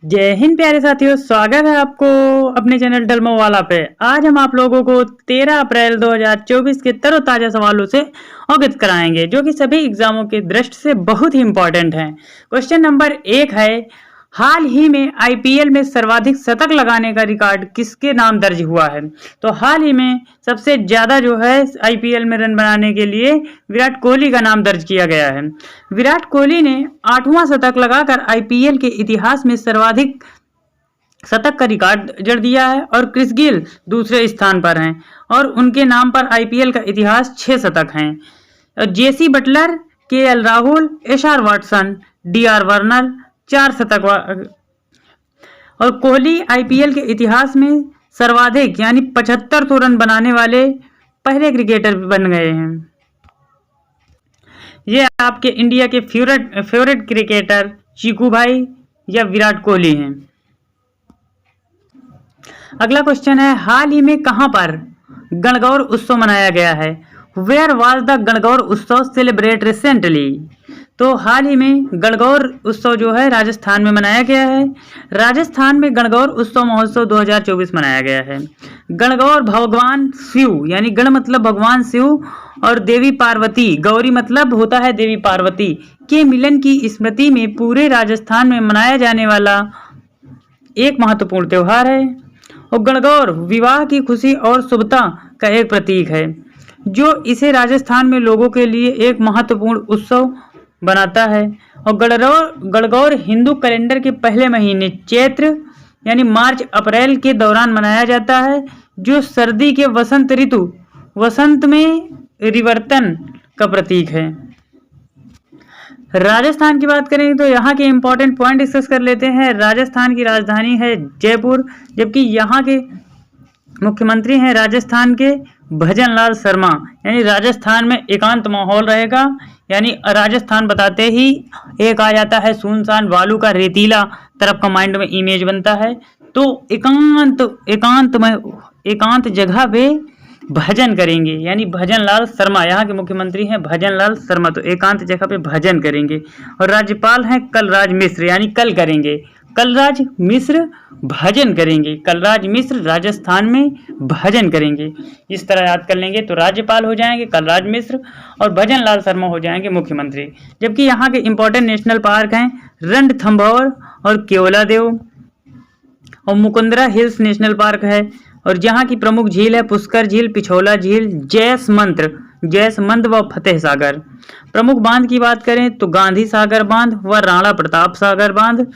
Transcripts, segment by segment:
जय हिंद प्यारे साथियों, स्वागत है आपको अपने चैनल डलमो वाला पे। आज हम आप लोगों को 13 अप्रैल 2024 के तरोताजा सवालों से अवगत कराएंगे जो कि सभी एग्जामों की दृष्टि से बहुत ही इंपॉर्टेंट हैं। क्वेश्चन नंबर 1 है, हाल ही में आईपीएल में सर्वाधिक शतक लगाने का रिकॉर्ड किसके नाम दर्ज हुआ है? तो हाल ही में सबसे ज्यादा जो है आईपीएल में रन बनाने के लिए विराट कोहली का नाम दर्ज किया गया है। विराट कोहली ने 8वां शतक लगाकर आईपीएल के इतिहास में सर्वाधिक शतक का रिकॉर्ड जड़ दिया है और क्रिस गेल दूसरे स्थान पर हैं और उनके नाम पर आईपीएल का इतिहास 6 शतक हैं। JC Buttler, KL Rahul, SR Watson, DR Warner 4 शतक और कोहली आईपीएल के इतिहास में सर्वाधिक यानी 75 रन बनाने वाले पहले क्रिकेटर बन गए हैं। ये आपके इंडिया के फेवरेट क्रिकेटर चीकू भाई या विराट कोहली हैं। अगला क्वेश्चन है, हाल ही में कहां पर गणगौर उत्सव मनाया गया है? वेयर वाज द गणगौर उत्सव सेलिब्रेट रिसेंटली? तो हाल ही में गणगौर उत्सव जो है राजस्थान में मनाया गया है। राजस्थान में गणगौर उत्सव महोत्सव 2024 मनाया गया है। गणगौर भगवान शिव यानी गण मतलब भगवान शिव और देवी पार्वती, गौरी मतलब होता है देवी पार्वती के मिलन की स्मृति में पूरे राजस्थान में मनाया जाने वाला एक महत्वपूर्ण त्योहार है। और गणगौर विवाह की खुशी और शुभता का एक प्रतीक है जो इसे राजस्थान में लोगों के लिए एक महत्वपूर्ण उत्सव बनाता है। और गणगौर हिंदू कैलेंडर के पहले महीने चैत्र यानी मार्च अप्रैल के दौरान मनाया जाता है जो सर्दी के वसंत में रिवर्तन का प्रतीक है। राजस्थान की बात करें तो यहाँ के इंपॉर्टेंट पॉइंट डिस्कस कर लेते हैं। राजस्थान की राजधानी है जयपुर, जबकि यहाँ के मुख्यमंत्री हैं राजस्थान के भजन लाल शर्मा। यानी राजस्थान में एकांत माहौल रहेगा, यानी राजस्थान बताते ही एक आ जाता है सुनसान बालू का रेतीला तरफ का माइंड में इमेज बनता है। तो एकांत जगह पे भजन करेंगे, यानी भजन लाल शर्मा यहाँ के मुख्यमंत्री हैं भजन लाल शर्मा, तो एकांत जगह पे भजन करेंगे। और राज्यपाल हैं कलराज मिश्र, यानी कल करेंगे कलराज मिश्र भजन करेंगे। कलराज मिश्र राजस्थान में भजन करेंगे। इस तरह याद कर लेंगे तो राज्यपाल हो जाएंगे कलराज मिश्र और भजन लाल शर्मा हो जाएंगे मुख्यमंत्री। जबकि यहाँ के इंपॉर्टेंट नेशनल पार्क हैं रणथंभौर और केवलादेव और मुकुंदरा हिल्स नेशनल पार्क है। और जहाँ की प्रमुख झील है पुष्कर झील, पिछोला झील, जैसमंद व फतेह सागर। प्रमुख बांध की बात करें तो गांधी सागर बांध व राणा प्रताप सागर बांध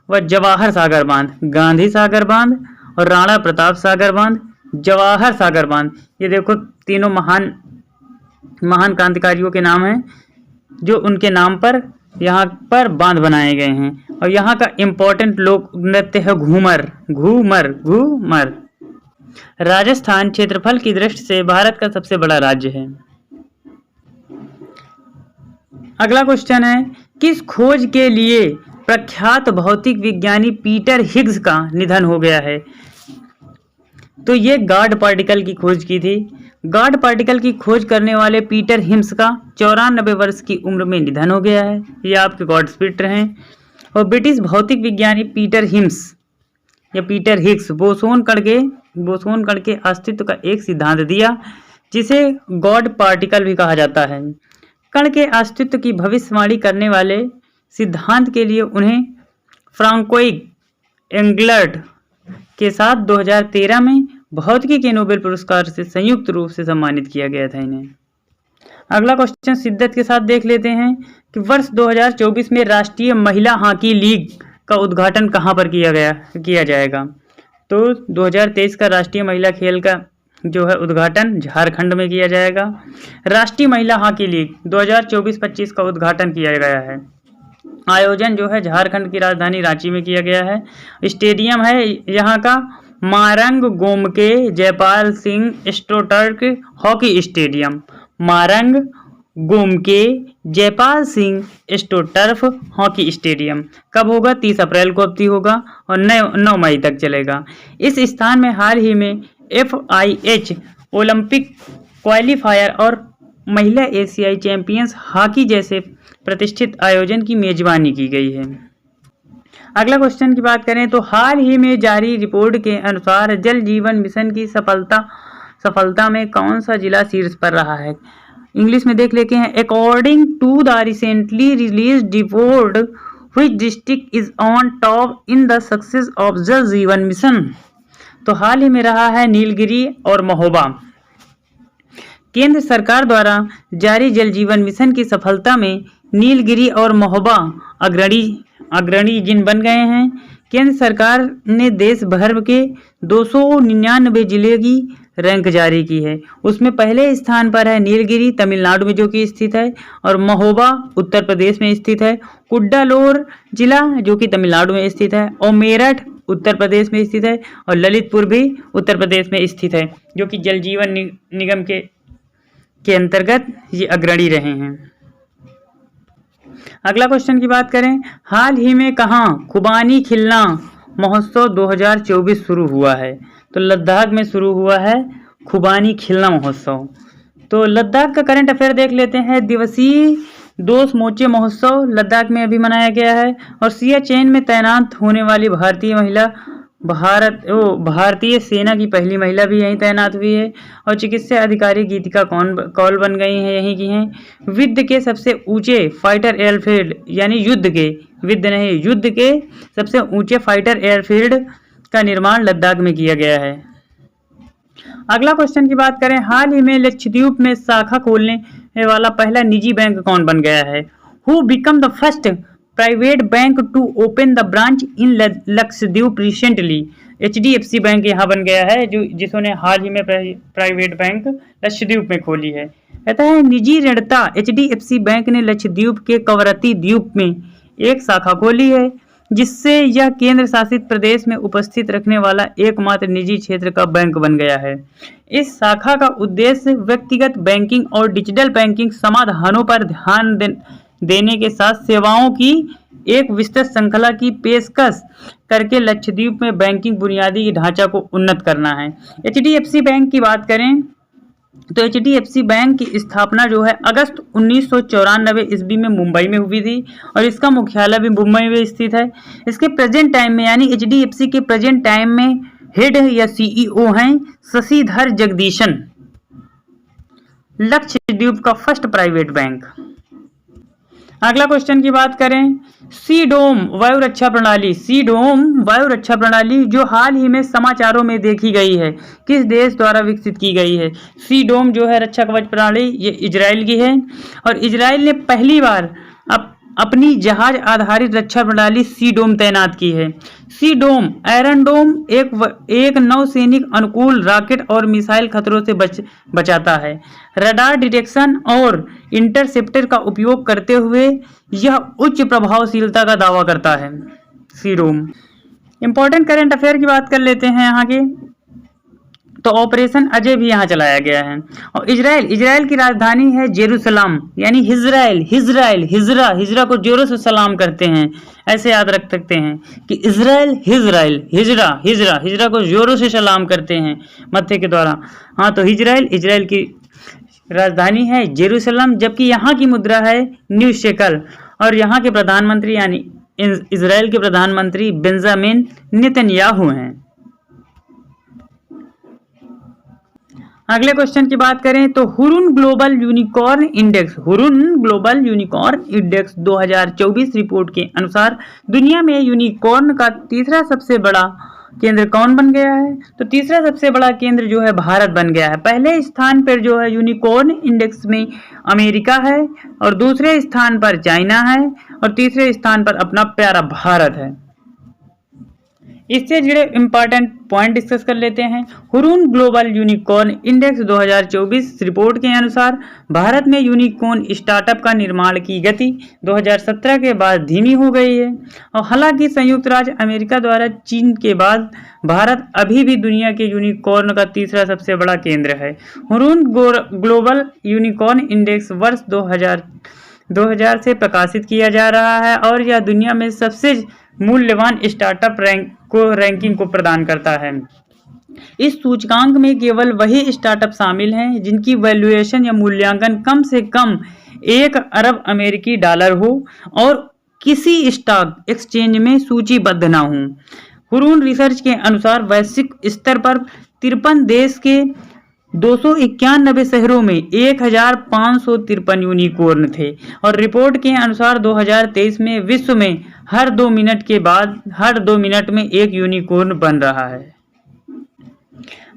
व जवाहर सागर बांध। गांधी सागर बांध और राणा प्रताप सागर बांध, जवाहर सागर बांध, ये देखो तीनों महान क्रांतिकारियों के नाम हैं जो उनके नाम पर यहाँ पर बांध बनाए गए हैं। और यहाँ का इंपॉर्टेंट लोक नृत्य है घूमर। राजस्थान क्षेत्रफल की दृष्टि से भारत का सबसे बड़ा राज्य है। अगला क्वेश्चन है, किस खोज के लिए प्रख्यात भौतिक विज्ञानी पीटर हिग्स का निधन हो गया है? तो ये गॉड पार्टिकल की खोज की थी। गॉड पार्टिकल की खोज करने वाले पीटर हिग्स का 94 वर्ष की उम्र में निधन हो गया है। ये आपके गॉड स्पिरिट हैं। और ब्रिटिश भौतिक विज्ञानी पीटर हिग्स बोसोन कण के अस्तित्व का एक सिद्धांत दिया जिसे गॉड पार्टिकल भी कहा जाता है। कण के अस्तित्व की भविष्यवाणी करने वाले सिद्धांत के लिए उन्हें फ्रांकोइक एंगलर्ट के साथ 2013 में भौतिकी के नोबेल पुरस्कार से संयुक्त रूप से सम्मानित किया गया था इन्हें। अगला क्वेश्चन शिद्दत के साथ देख लेते हैं कि वर्ष 2024 में राष्ट्रीय महिला हॉकी लीग का उद्घाटन कहां पर किया जाएगा? तो 2023 का राष्ट्रीय महिला खेल का जो है उद्घाटन झारखंड में किया जाएगा। राष्ट्रीय महिला हॉकी लीग 2024-25 का उद्घाटन किया गया है। आयोजन जो है झारखंड की राजधानी रांची में किया गया है। स्टेडियम है यहाँ का Marang Gomke Jaipal Singh astroturf hockey stadium. Marang Gomke Jaipal Singh astroturf hockey stadium कब होगा? 30 अप्रैल को अब होगा और 9 मई तक चलेगा। इस स्थान में हाल ही में FIH ओलंपिक क्वालिफायर और महिला एशियाई चैंपियंस हॉकी जैसे प्रतिष्ठित आयोजन की मेजबानी की गई है। अगला क्वेश्चन की बात करें तो हाल ही में जारी रिपोर्ट के अनुसार जल जीवन मिशन की सफलता में कौन सा जिला शीर्ष पर रहा है? इंग्लिश में देख लेते हैं। According to the recently release report which district is on top in the success of Jal Jeevan mission? तो हाल ही में रहा है नीलगिरी और महोबा। केंद्र सरकार द्वारा जारी जल जीवन मिशन की सफलता में नीलगिरी और महोबा अग्रणी जिन बन गए हैं। केंद्र सरकार ने देश भर के 299 जिले की रैंक जारी की है। उसमें पहले स्थान पर है नीलगिरी तमिलनाडु में जो कि स्थित है, और महोबा उत्तर प्रदेश में स्थित है। कुड्डालोर जिला जो कि तमिलनाडु में स्थित है, और मेरठ उत्तर प्रदेश में स्थित है, और ललितपुर भी उत्तर प्रदेश में स्थित है, जो कि जल जीवन निगम के अंतर्गत ये अग्रणी रहे हैं। अगला क्वेश्चन की बात करें, हाल ही में कहाँ खुबानी खिलना महोत्सव 2024 शुरू हुआ है? तो लद्दाख में शुरू हुआ है खुबानी खिलना महोत्सव। तो लद्दाख का करंट अफेयर देख लेते हैं। दिवसीय दोस्त मोर्चे महोत्सव लद्दाख में अभी मनाया गया है, और सियाचेन में तैनात होने वाली भारतीय सेना की पहली महिला भी यहीं तैनात हुई है, और चिकित्सा अधिकारी गीतिका कौल बन गई हैं, यहीं की हैं। विश्व के सबसे ऊंचे फाइटर एयरफील्ड, यानी युद्ध के सबसे ऊंचे फाइटर एयरफील्ड का निर्माण लद्दाख में किया गया है। अगला क्वेश्चन की बात करें, हाल ही में लक्षद्वीप में शाखा खोलने वाला पहला निजी बैंक कौन बन गया है? Who become the first private bank to open the branch in Lakshadweep recently? HDFC bank यहाँ बन गया है, जिसने हाल ही में प्राइवेट बैंक लक्षद्वीप में खोली है। कहता है निजी ऋणदाता HDFC बैंक ने लक्षद्वीप के कवरत्ती द्वीप में एक शाखा खोली है, जिससे यह केंद्र शासित प्रदेश में उपस्थित रखने वाला एकमात्र निजी क्षेत्र का बैंक बन गया है। इस शाखा का उद्देश्य व्यक्तिगत बैंकिंग और डिजिटल बैंकिंग समाधानों पर ध्यान देने के साथ सेवाओं की एक विस्तृत श्रृंखला की पेशकश करके लक्षद्वीप में बैंकिंग बुनियादी ढांचा को उन्नत करना है। HDFC बैंक की बात करें तो HDFC बैंक की स्थापना जो है अगस्त 1994 ईस्वी में मुंबई में हुई थी, और इसका मुख्यालय भी मुंबई में स्थित है। इसके प्रेजेंट टाइम में, यानी HDFC के प्रेजेंट टाइम में हेड या CEO हैं शशिधर जगदीशन। लक्षद्वीप का फर्स्ट प्राइवेट बैंक। अगला क्वेश्चन की बात करें, सीडोम वायु रक्षा प्रणाली जो हाल ही में समाचारों में देखी गई है, किस देश द्वारा विकसित की गई है? सीडोम जो है रक्षा कवच प्रणाली, ये इजराइल की है, और इजराइल ने पहली बार अपनी जहाज आधारित रक्षा प्रणाली सीडोम तैनात की है। सीडोम आयरन डोम एक नौसैनिक अनुकूल रॉकेट और मिसाइल खतरों से बचाता है। रडार डिटेक्शन और इंटरसेप्टर का उपयोग करते हुए यह उच्च प्रभावशीलता का दावा करता है। सीडोम। इंपॉर्टेंट करंट अफेयर की बात कर लेते हैं यहाँ के, तो ऑपरेशन अजय भी यहाँ चलाया गया है। और इजराइल की राजधानी है जेरूसलम, यानी हिजरा को जोरों से सलाम करते हैं, ऐसे याद रख सकते हैं कि हिजरा को जोरों से सलाम करते हैं मत्थे के द्वारा। हाँ, तो इजराइल की राजधानी है जेरूसलम, जबकि यहाँ की मुद्रा है न्यू शेकल, और यहाँ के प्रधानमंत्री यानी इजराइल के प्रधानमंत्री बेंजामिन नेतन्याहू हैं। अगले क्वेश्चन की बात करें तो Hurun global unicorn index 2024 report के अनुसार दुनिया में यूनिकॉर्न का तीसरा सबसे बड़ा केंद्र कौन बन गया है? तो तीसरा सबसे बड़ा केंद्र जो है भारत बन गया है। पहले स्थान पर जो है यूनिकॉर्न इंडेक्स में अमेरिका है, और दूसरे स्थान पर चाइना है, और तीसरे स्थान पर अपना प्यारा भारत है। इससे जुड़े इंपॉर्टेंट पॉइंट डिस्कस कर लेते हैं। Hurun global unicorn index 2024 report के अनुसार भारत में यूनिकॉर्न स्टार्टअप का निर्माण की गति 2017 के बाद धीमी हो गई है, और हालांकि संयुक्त राज्य अमेरिका द्वारा चीन के बाद भारत अभी भी दुनिया के यूनिकॉर्न का तीसरा सबसे बड़ा केंद्र है। हुरुन ग्लोबल यूनिकॉर्न इंडेक्स वर्ष 2000 से प्रकाशित किया जा रहा है, और यह दुनिया में सबसे मूल्यवान स्टार्टअप रैंकिंग को प्रदान करता है। इस सूचकांक में केवल वही स्टार्टअप शामिल हैं जिनकी वैल्यूएशन या मूल्यांकन कम से कम 1 अरब अमेरिकी डॉलर हो, और किसी स्टॉक एक्सचेंज में सूचीबद्ध ना हों। हुरून रिसर्च के अनुसार वैश्विक स्तर पर 53 देश के 291 शहरों में 1553 यूनिकॉर्न थे और रिपोर्ट के अनुसार 2023 में विश्व में हर 2 मिनट में एक यूनिकॉर्न बन रहा है।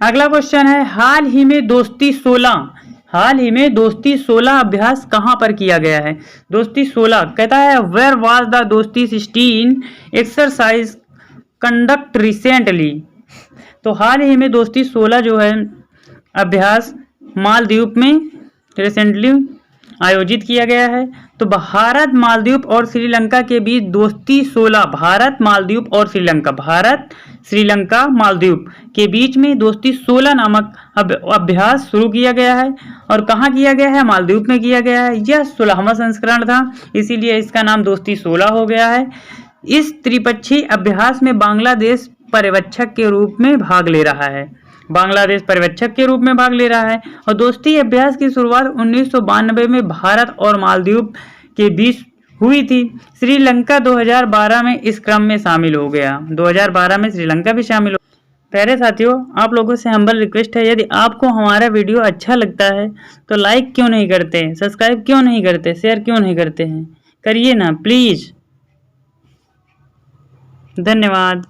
अगला क्वेश्चन है, हाल ही में दोस्ती 16 अभ्यास कहां पर किया गया है? दोस्ती 16 कहता है वेयर वाज द दोस्ती 16 एक्सरसाइज कंडक्ट रिसेंटली। तो हाल ही में दोस्ती 16 जो है अभ्यास मालदीव में रिसेंटली आयोजित किया गया है। तो भारत मालदीव और श्रीलंका के बीच दोस्ती 16 भारत श्रीलंका मालदीव के बीच में दोस्ती 16 नामक अभ्यास शुरू किया गया है। और कहाँ किया गया है? मालदीव में किया गया है। यह 16वां संस्करण था, इसीलिए इसका नाम दोस्ती 16 हो गया है। इस त्रिपक्षीय अभ्यास में बांग्लादेश पर्यवेक्षक के रूप में भाग ले रहा है। और दोस्ती अभ्यास की शुरुआत 1992 में भारत और मालदीव के बीच हुई थी। श्रीलंका 2012 में इस क्रम में शामिल हो गया। 2012 में श्रीलंका भी शामिल हो। प्यारे साथियों, आप लोगों से हम्बल रिक्वेस्ट है, यदि आपको हमारा वीडियो अच्छा लगता है तो लाइक क्यों नहीं करते, सब्सक्राइब क्यों नहीं करते, शेयर क्यों नहीं करते हैं? करिए ना प्लीज। धन्यवाद।